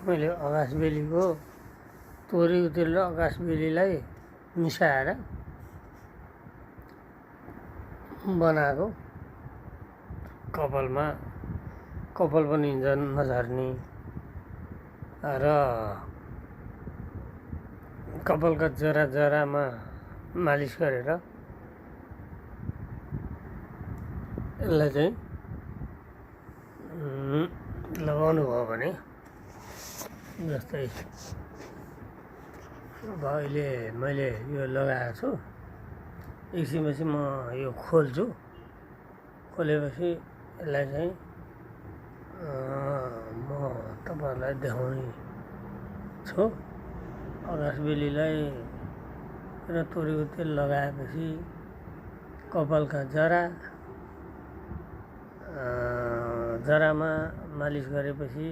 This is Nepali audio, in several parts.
मैले आकाशबेलीको तोरी उतिल र आकाशबेलीलाई मिसाएर बनाएको कपाल पनि नझर्ने र कपालका जरामा मालिस गरेर यसलाई चाहिँ लगाउनु भयो भने जस्तै अब अहिले मैले यो लगाएको छु। एकछिनपछि म यो खोल्छु। खोलेपछि यसलाई चाहिँ म तपाईँहरूलाई देखाउने छु। आकाशबेलीलाई र तोरीको तेल लगाएपछि कपालका जरामा मालिस गरेपछि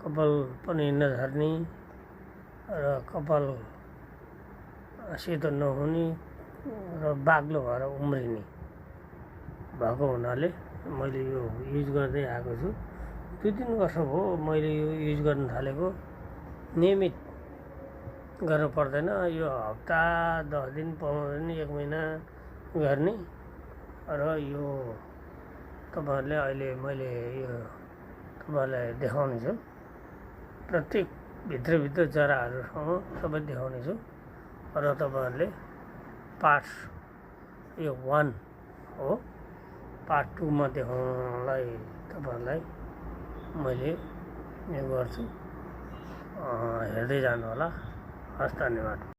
कपाल पनि नझर्ने र कपाल सेतो नहुने र बाक्लो भएर उम्रिने भएको हुनाले मैले यो युज गर्दै आएको छु। 2-3 वर्ष भयो मैले यो युज गर्न थालेको। नियमित गर्नु पर्दैन। यो हप्ता 10 दिन 15 दिन 1 महिना गर्ने र यो तपाईहरुले अहिले मैले यो तपाईहरुलाई देखाउने छु। प्रत्येक भित्र जराहरुसँग सबै देखाउने छु र तपाईहरुले पार्ट यो 1 हो। पार्ट 2 मा देखाउनलाई तपाईहरुलाई मैले यो गर्छु। हेर्दै जानु होला। हस्, धन्यवाद।